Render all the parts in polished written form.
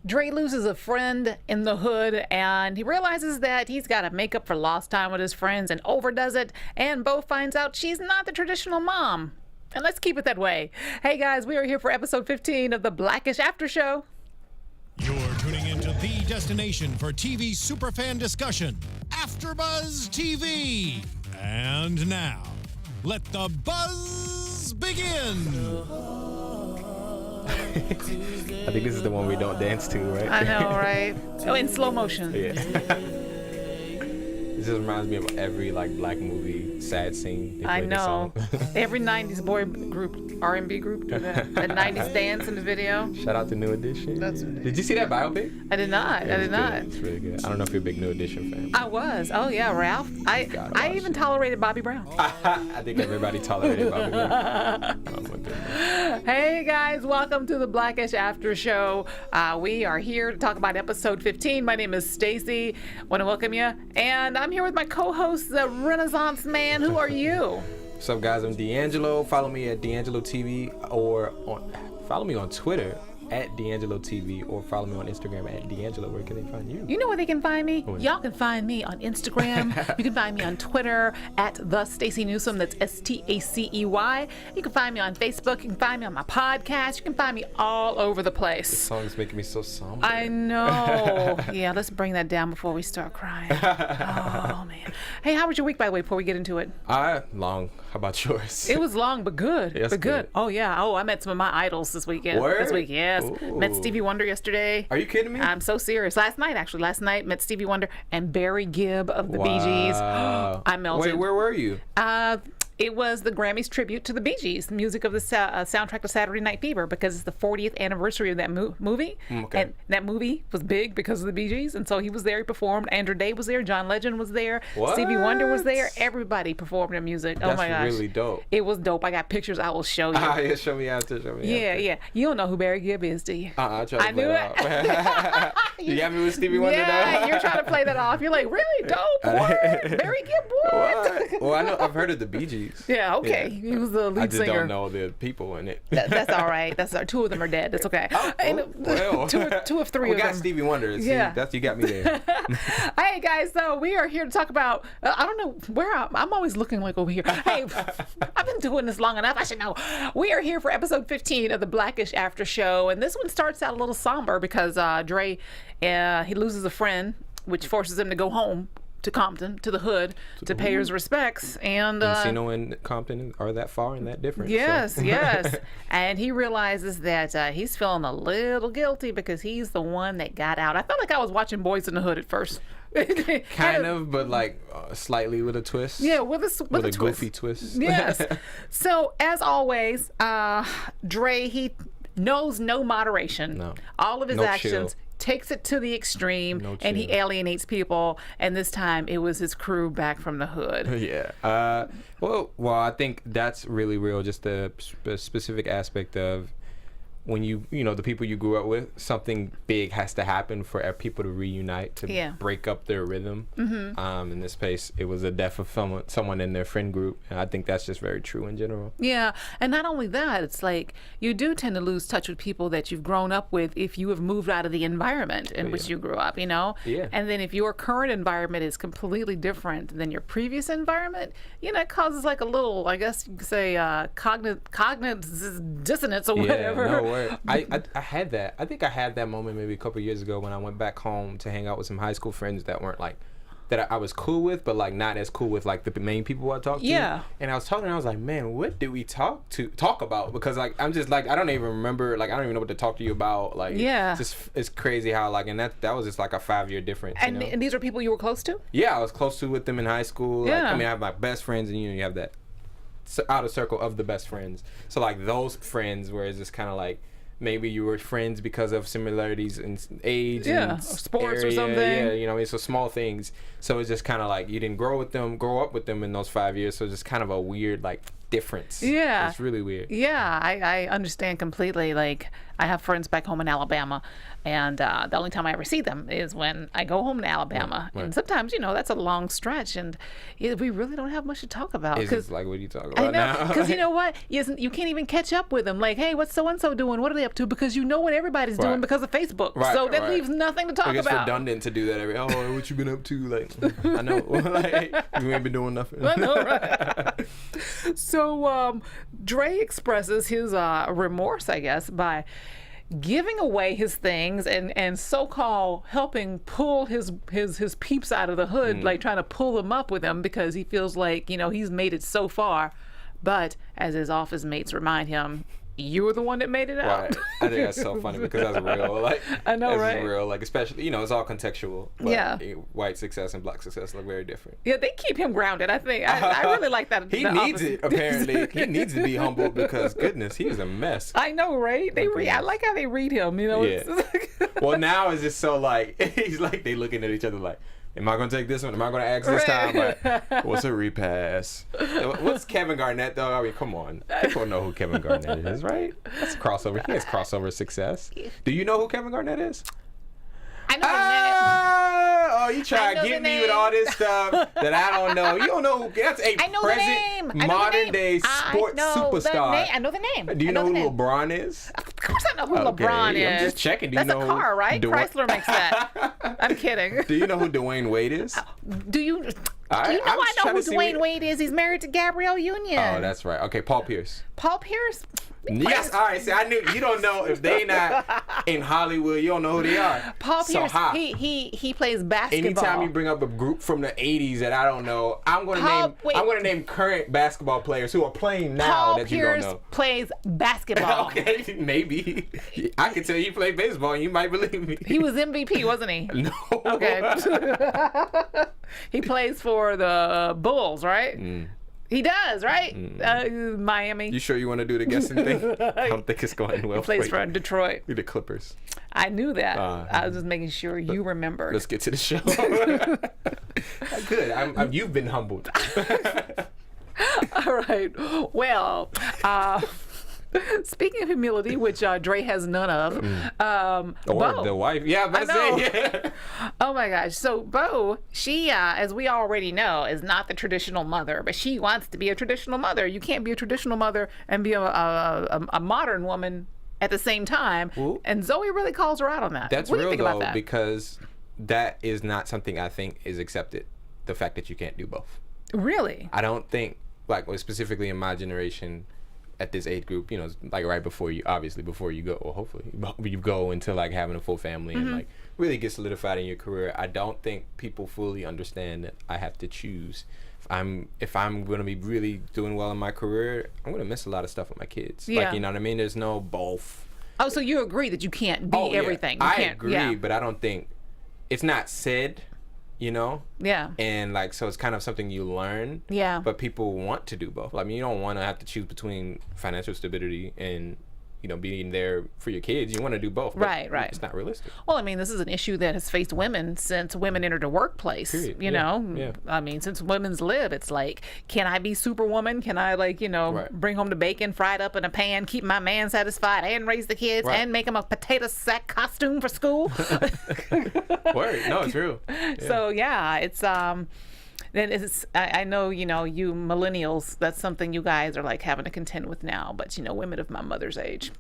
Dre loses a friend in the hood, and he realizes that he's got to make up for lost time with his friends and overdoes it. And Bo finds out she's not the traditional mom. And let's keep it that way. Hey guys, we are here for episode 15 of the Blackish After Show. You're tuning into the destination for TV superfan discussion, AFTERBUZZ TV. And now, let the buzz begin. I think this is the one we don't dance to, right? I know, right? Oh, in slow motion. Yeah. This just reminds me of every black movie sad scene. I know. Every 90s boy group, R&B group do that. That 90s dance in the video. Shout out to New Edition. Did you see that biopic? I did not. Yeah, I did not. It's really good. I don't know if you're a big New Edition fan. I was. Oh yeah, Ralph. I even tolerated Bobby Brown. I think everybody tolerated Bobby Brown. Oh my goodness. Hey guys, welcome to the Blackish After Show. We are here to talk about episode 15. My name is Stacey. Want to welcome you, and I'm here with my co-host, the Renaissance Man. Who are you? What's up, guys? I'm DeAnJilo. Follow me at DeAnJilo TV, or follow me on Twitter at DeAnJilo TV, or follow me on Instagram at DeAnJilo. Where can they find you? You know where they can find me? Y'all can find me on Instagram. You can find me on Twitter at the Stacey Newsome. That's STACEY. You can find me on Facebook. You can find me on my podcast. You can find me all over the place. This song is making me so somber. I know. Yeah, let's bring that down before we start crying. Oh man. Hey, how was your week, by the way, before we get into it? Long. How about yours? It was long, but good. Yes, but good. Oh yeah. Oh, I met some of my idols this weekend. Word? This week, yes. Ooh. Met Stevie Wonder yesterday. Are you kidding me? I'm so serious. Last night met Stevie Wonder and Barry Gibb of the Bee Gees. I melted. Wait, where were you? It was the Grammys tribute to the Bee Gees, music of the soundtrack to Saturday Night Fever, because it's the 40th anniversary of that movie. Okay. And that movie was big because of the Bee Gees, and so he was there, he performed. Andrew Day was there, John Legend was there, What? Stevie Wonder was there. Everybody performed their music. Oh my gosh. That's really dope. It was dope. I got pictures I will show you. Yeah, show me after. Yeah. You don't know who Barry Gibb is, do you? I tried to I knew it. You got me with Stevie Wonder Yeah, now? you're trying to play that off. You're like, really? Dope? What? Barry Gibb, what? Well, I know. I've heard of the Bee Gees. Yeah, okay. Yeah. He was the lead I just singer. don't know the people in it. That's all right. Two of them are dead. That's okay. Well. two of three We of got them. Stevie Wonder. See, Yeah. you got me there. Hey guys, so we are here to talk about. I don't know where I'm always looking like over here. Hey, I've been doing this long enough. I should know. We are here for episode 15 of the Blackish After Show, and this one starts out a little somber because Dre, he loses a friend, which forces him to go home to Compton, to the hood, to pay his respects. And Encino and Compton are that far and that different. Yes, so. yes. And he realizes that he's feeling a little guilty because he's the one that got out. I felt like I was watching Boys in the Hood at first. Kind of, but slightly with a twist. Yeah, with a goofy twist. Yes. So as always, Dre, he knows no moderation. No. All of his No actions. chill. Takes it to the extreme, No and he chill. alienates people. And this time, it was his crew back from the hood. Yeah. Well, I think that's really real. Just the specific aspect of when the people you grew up with, something big has to happen for people to reunite, to break up their rhythm. Mm-hmm. In this case, it was the death of someone in their friend group, and I think that's just very true in general. Yeah, and not only that, it's like you do tend to lose touch with people that you've grown up with if you have moved out of the environment in which you grew up, Yeah. And then if your current environment is completely different than your previous environment, it causes like a little, I guess you could say, cognitive dissonance or whatever. Yeah, no way. I had that. I think I had that moment maybe a couple of years ago when I went back home to hang out with some high school friends that weren't that I was cool with, but not as cool with the main people I talked to. Yeah. And I was talking, and I was like, man, what did we talk about? Because I'm just I don't even remember. I don't even know what to talk to you about. It's crazy how and that was just a 5-year difference. And these are people you were close to? Yeah, I was close to with them in high school. Yeah. I have my best friends, and you have that outer circle of the best friends. So those friends, where it's just kind of maybe you were friends because of similarities in age and sports area, or something. Yeah, so small things. So it's just kind of you didn't grow up with them in those 5 years. So it's just kind of a weird difference. Yeah. It's really weird. Yeah, I understand completely. Like, I have friends back home in Alabama, and the only time I ever see them is when I go home to Alabama. Right. And sometimes, that's a long stretch, and we really don't have much to talk about. It's like, what are you talking about I know, now? because you know what? You can't even catch up with them. Like, hey, what's so-and-so doing? What are they up to? Because you know what everybody's doing because of Facebook. Right, so that right. leaves nothing to talk I guess about. redundant to do that every. Oh, what you been up to? Like, I know, like, you ain't been doing nothing. I know, right? So, Dre expresses his remorse, I guess, by giving away his things and so-called helping pull his peeps out of the hood, like trying to pull them up with him because he feels like, he's made it so far. But as his office mates remind him, you were the one that made it out. Right. I think that's so funny because that's real. Like, I know, that's right? real. Like, especially, it's all contextual. But Yeah. White success and black success look very different. Yeah, they keep him grounded. I think I really like that. He the needs office. it, apparently. He needs to be humbled because, goodness, he was a mess. I know, right? I like how they read him. Yeah. Well, now it's just so like, he's like, they looking at each other like, am I going to take this one? Am I going to ask this time? Like, what's a repass? What's Kevin Garnett, though? I mean, come on. People know who Kevin Garnett is, right? That's a crossover. He has crossover success. Do you know who Kevin Garnett is? I know the name. Oh, you try to get me with all this stuff that I don't know. You don't know who. That's a I know the name. present modern day sports superstar. I know the name. Do you know who name. LeBron is? Of course I know who Okay, LeBron is. I'm just checking. Do That's you know a car, right? Dwayne- Chrysler makes that. I'm kidding. Do you know who Dwayne Wade is? Do you? I'm I just know trying who to see Dwayne what- Wade is. He's married to Gabrielle Union. Oh, that's right. Okay, Paul Pierce. Paul Pierce. Yes, all right. See, I knew you don't know if they not in Hollywood. You don't know who they are. Paul So Pierce. ha. He plays basketball. Anytime you bring up a group from the '80s that I don't know, I'm gonna name current basketball players who are playing now Paul that Pierce you don't know. plays basketball. Okay, maybe. I can tell you played baseball and you might believe me. He was MVP, wasn't he? No. Okay. He plays for the Bulls, right? He does, right? Miami. You sure you want to do the guessing thing? I don't think it's going well. He plays for for you. Detroit. The Clippers. I knew that. I was just making sure you remembered. Let's get to the show. Good. You've been humbled. All right. Well, speaking of humility, which Dre has none of, Or Bo. the wife. Yeah, I'm about to say. Yeah. Oh my gosh. So Bo, she, as we already know, is not the traditional mother, but she wants to be a traditional mother. You can't be a traditional mother and be a modern woman at the same time. Ooh. And Zoe really calls her out on that. That's what do you real think about though, that? because that is not something I think is accepted. The fact that you can't do both. Really? I don't think, like, specifically in my generation, at this age group, like right before you go, or hopefully you go into like having a full family and like really get solidified in your career. I don't think people fully understand that I have to choose. If I'm gonna be really doing well in my career, I'm gonna miss a lot of stuff with my kids. Yeah. Like, you know what I mean? There's no both. Oh, so you agree that you can't be everything? You I can't, agree, yeah. but I don't think it's not said. Yeah. And like, so it's kind of something you learn. Yeah. But people want to do both. I mean, you don't want to have to choose between financial stability and, being there for your kids. You want to do both. But Right. It's not realistic. Well, I mean, this is an issue that has faced women since women entered the workplace. Period. You Yeah. know, Yeah. I mean, since women's live, it's like, can I be Superwoman? Can I, like, Right. bring home the bacon fried up in a pan, keep my man satisfied, and raise the kids, Right. and make him a potato sack costume for school? Word. No, it's true. Yeah. So yeah, it's then it's I know you millennials, that's something you guys are like having to contend with now, but women of my mother's age,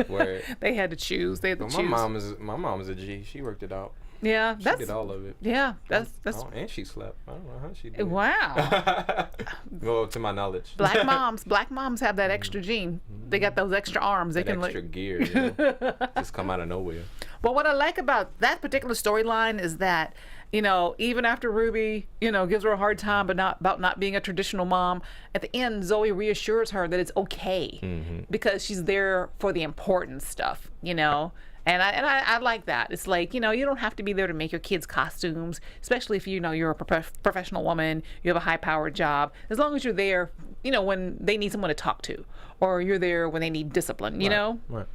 Word. they had to choose. They had to But choose. my mom is a G. She worked it out. Yeah, She that's did all of it. yeah, that's Oh, and she slept. I don't know how she did it. wow. Well, to my knowledge. Black moms have that extra gene. They got those extra arms. They That can extra like. gear, just come out of nowhere. But what I like about that particular storyline is that, even after Ruby, gives her a hard time about not being a traditional mom, at the end, Zoe reassures her that it's okay because she's there for the important stuff, And I like that. It's like, you don't have to be there to make your kids costumes, especially if you're a professional woman, you have a high-powered job. As long as you're there, when they need someone to talk to, or you're there when they need discipline, you know? Right.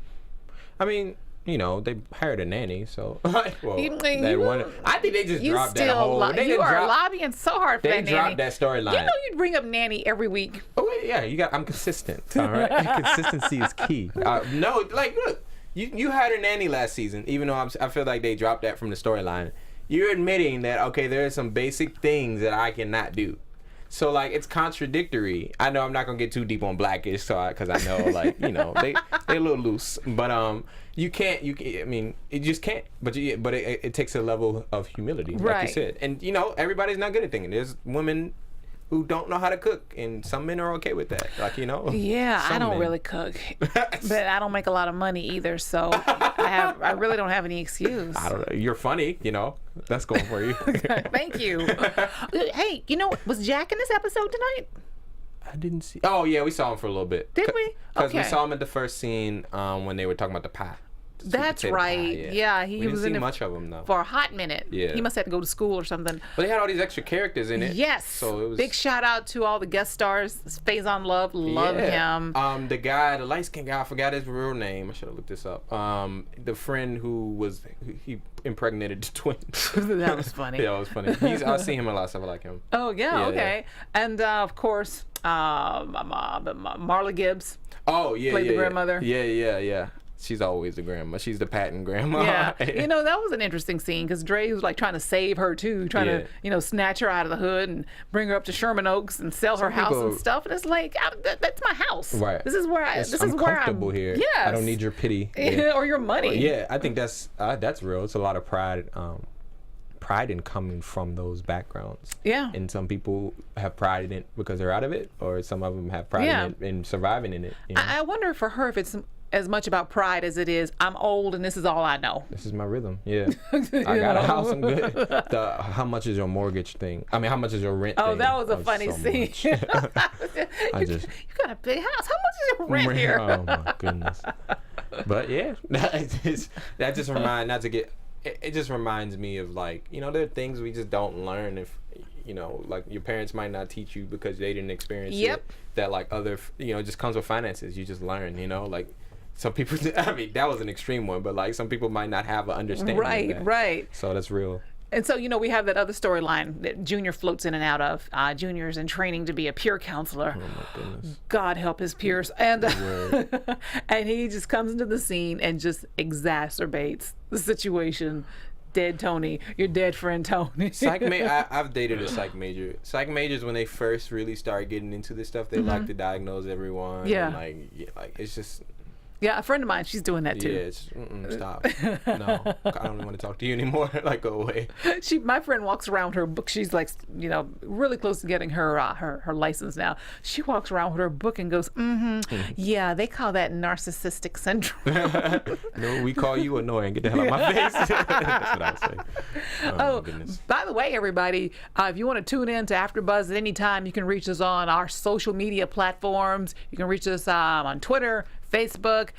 I mean, they hired a nanny, so well, I think they just You dropped that still whole. you are lobbying so hard for They that dropped nanny. that storyline. You'd bring up nanny every week. Oh, I'm consistent. All right, consistency is key. No, like look, you had a nanny last season, even though I feel like they dropped that from the storyline. You're admitting that okay, there are some basic things that I cannot do. So like it's contradictory. I know I'm not gonna get too deep on Blackish, because I know like they a little loose, but you can't. I mean, it just can't. But it takes a level of humility, like you said. And everybody's not good at thinking. There's women who don't know how to cook, and some men are okay with that. Like Yeah, I don't really cook, but I don't make a lot of money either. So I really don't have any excuse. I don't know. You're funny, That's going for you. Thank you. Hey, was Jack in this episode tonight? I didn't see. Oh yeah, we saw him for a little bit. Did we? Because we saw him at the first scene when they were talking about the pie. That's right. Yeah, he we was didn't in see it much of him though. for a hot minute. Yeah, he must have to go to school or something. But they had all these extra characters in it. Yes. So it was big shout out to all the guest stars. Faison Love him. The guy, the light skinned guy, I forgot his real name. I should have looked this up. The friend he impregnated the twins. That was funny. Yeah, it was funny. I see him a lot, so I like him. Oh yeah, okay. Yeah. And of course, Marla Gibbs. Oh yeah, played the grandmother. Yeah. She's always the grandma. She's the Patton grandma. Yeah. That was an interesting scene because Dre was like trying to save her too, trying to, snatch her out of the hood and bring her up to Sherman Oaks and sell her house and stuff. And it's like, that's my house. Right. This is where I'm comfortable here. Yes. I don't need your pity. Or your money. Yeah, I think that's real. It's a lot of pride. Pride in coming from those backgrounds. Yeah. And some people have pride in it because they're out of it, or some of them have pride in it and surviving in it. I wonder for her if it's as much about pride as it is I'm old and this is all I know. This is my rhythm. Yeah. I got a house. I'm good. How much is your mortgage thing? I mean, how much is your rent thing? That was a funny scene. You got a big house. How much is your rent here? Oh my goodness. But yeah, that just reminds not to get. It just reminds me of like there are things we just don't learn if like your parents might not teach you because they didn't experience it. That like other it just comes with finances. You just learn like. Some people, I mean, that was an extreme one, but like some people might not have an understanding. Right. So that's real. And so, we have that other storyline that Junior floats in and out of. Junior's in training to be a peer counselor. Oh my goodness. God help his peers. And and he just comes into the scene and just exacerbates the situation. Dead Tony, your dead friend Tony. I've dated a psych major. Psych majors, when they first really start getting into this stuff, they like to diagnose everyone. Yeah. And like it's just. Yeah, a friend of mine, she's doing that too. Yeah, it's, stop. No, I don't want to talk to you anymore. Like, go away. My friend walks around her book. She's like, really close to getting her her license now. She walks around with her book and goes, yeah, they call that narcissistic syndrome. No, we call you annoying. Get the hell out of my face. That's what I would say. Oh my goodness. By the way, everybody, if you want to tune in to AfterBuzz at any time, you can reach us on our social media platforms. You can reach us on Twitter, Facebook.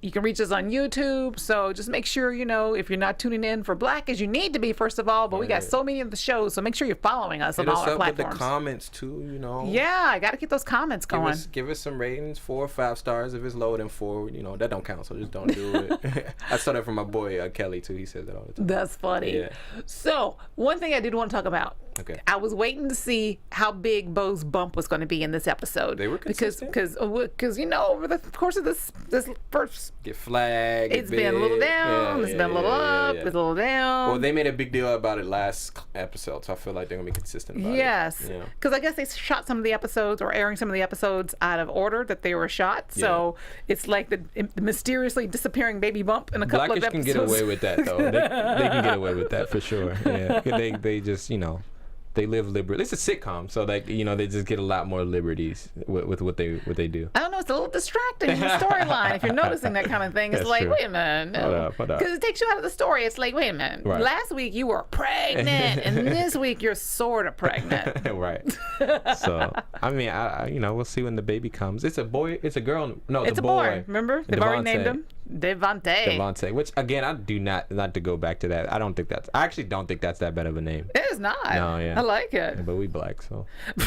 You can reach us on YouTube. So just make sure, if you're not tuning in for Blackish, you need to be, first of all. But we got so many of the shows, so make sure you're following us on all our platforms. With the comments too, Yeah, I got to keep those comments going. Give us some ratings, 4 or 5 stars. If it's lower than 4, that don't count. So just don't do it. I saw that from my boy Kelly too. He says that all the time. That's funny. Yeah. So one thing I did want to talk about. Okay. I was waiting to see how big Bo's bump was going to be in this episode. They were consistent. Because over the course of this first get flagged. It's been a little down. It's been a little up. It's a little down. Well, they made a big deal about it last episode, so I feel like they're gonna be consistent about it. Yes, because I guess they shot some of the episodes or airing some of the episodes out of order that they were shot. So it's like the mysteriously disappearing baby bump in a couple of episodes. Blackish can get away with that though. They can get away with that for sure. Yeah, they just they live liberally. It's a sitcom, so they just get a lot more liberties with what they do. I don't know. It's a little distracting in the storyline. If you're noticing that kind of thing, it's like, wait a minute, because it takes you out of the story. It's like, wait a minute. Right. Last week you were pregnant, and this week you're sort of pregnant. Right. So I mean, we'll see when the baby comes. It's a boy. It's a girl. No, it's a boy. Remember, they've already named him Devontae. Which again, I do not to go back to that. I actually don't think that's that bad of a name. It is not. No, yeah. I like it. But we Black, so we're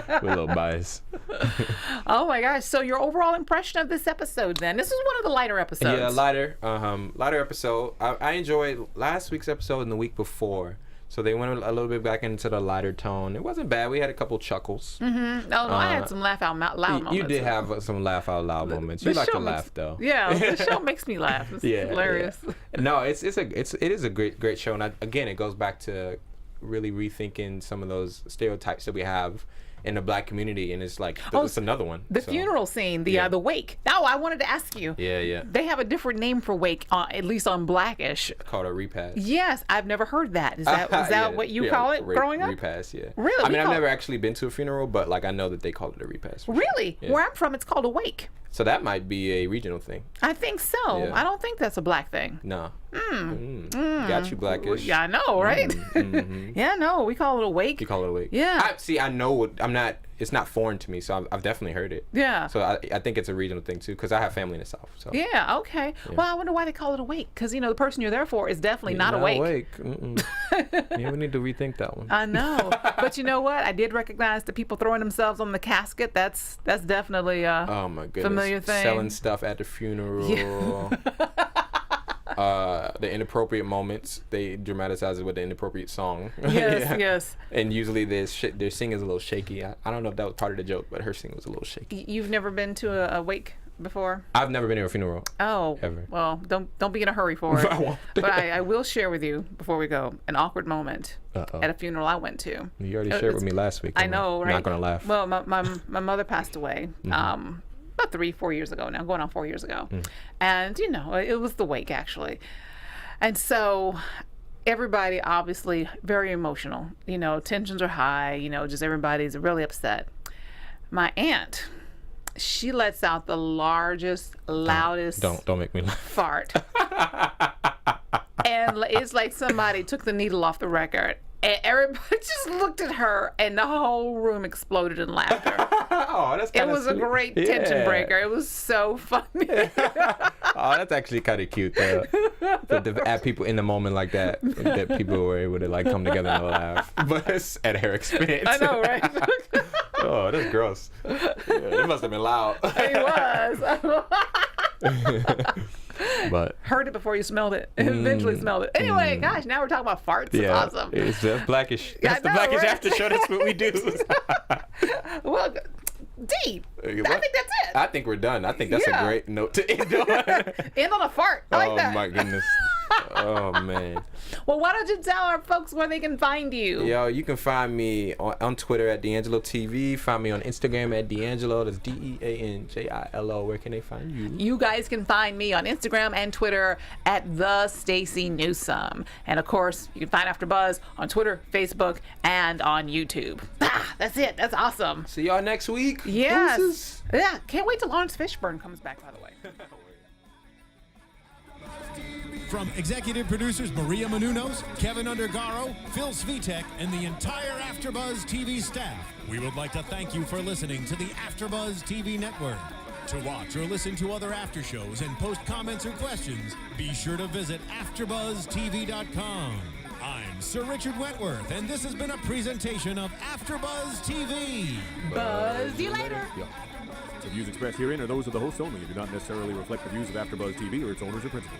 a little biased. Oh my gosh! So your overall impression of this episode? Then this is one of the lighter episodes. Yeah, lighter episode. I enjoyed last week's episode and the week before. So they went a little bit back into the lighter tone. It wasn't bad. We had a couple chuckles. Mm-hmm. Oh, no, I had some laugh out loud moments. You did have some laugh out loud moments. You like to laugh though. Yeah, the show makes me laugh. It's hilarious. Yeah. No, it is a great show, and again, it goes back to really rethinking some of those stereotypes that we have in the black community, and it's like it's another one. The funeral scene, the wake. Oh, I wanted to ask you. Yeah. They have a different name for wake, at least on Blackish. Called a repass. Yes, I've never heard that. Is that what you call it growing up? Repass, yeah. Really? I mean, I've never actually been to a funeral, but like I know that they call it a repass. Really? Yeah. Where I'm from, it's called a wake. So that might be a regional thing. I think so. Yeah. I don't think that's a black thing. No. Got you, Blackish. Yeah, I know, right? Mm-hmm. Yeah, no, we call it a wake. You call it a wake. Yeah. I know. It's not foreign to me, so I've definitely heard it. Yeah. So I think it's a regional thing too, because I have family in the South. So. Yeah. Okay. Yeah. Well, I wonder why they call it a wake, because the person you're there for is definitely not awake. Yeah, we need to rethink that one. I know, but you know what? I did recognize the people throwing themselves on the casket. That's definitely oh my goodness, familiar thing. Selling stuff at the funeral. Yeah. The inappropriate moments, they dramatize it with the inappropriate song. Yes, yes. And usually their singing is a little shaky. I don't know if that was part of the joke, but her singing was a little shaky. You've never been to a wake before? I've never been to a funeral. Oh, ever. Well, don't be in a hurry for it. I won't. But I will share with you before we go an awkward moment at a funeral I went to. You already shared with me last week. I know, right? I'm not gonna laugh. Well, my mother passed away. About 3-4 years ago now, going on 4 years ago. And, it was the wake, actually. And so everybody obviously very emotional. Tensions are high, just everybody's really upset. My aunt, she lets out the largest, loudest don't make me laugh. Fart. And it's like somebody took the needle off the record. And everybody just looked at her, and the whole room exploded in laughter. Oh, that's kind of It was a great tension breaker. It was so funny. Oh, that's actually kind of cute, though. To have people in the moment like that people were able to like come together and laugh, but it's at her expense. I know, right? Oh, that's gross. Yeah, it must have been loud. It was. But heard it before you smelled it. Eventually smelled it. Anyway, gosh, now we're talking about farts. It's awesome. It's just Blackish. That's the Blackish right? After show. That's what we do. Well, D, I think that's it. I think we're done. I think that's a great note to end on. End on a fart. I like that. Oh my goodness. Oh man. Well, why don't you tell our folks where they can find you? Yo, you can find me on Twitter at DeAnJilo TV. Find me on Instagram at DeAnJilo. That's DeAnJilo. Where can they find you? You guys can find me on Instagram and Twitter at the Stacey Newsome. And of course, you can find AfterBuzz on Twitter, Facebook, and on YouTube. That's it. That's awesome. See y'all next week. Yes. Deuces. Yeah. Can't wait till Lawrence Fishburne comes back, by the way. From executive producers Maria Menounos, Kevin Undergaro, Phil Svitek, and the entire AfterBuzz TV staff, we would like to thank you for listening to the AfterBuzz TV network. To watch or listen to other after shows and post comments or questions, be sure to visit AfterBuzzTV.com. I'm Sir Richard Wentworth, and this has been a presentation of AfterBuzz TV. Buzz you later. Yeah. The views expressed herein are those of the hosts only and do not necessarily reflect the views of AfterBuzz TV or its owners or principals.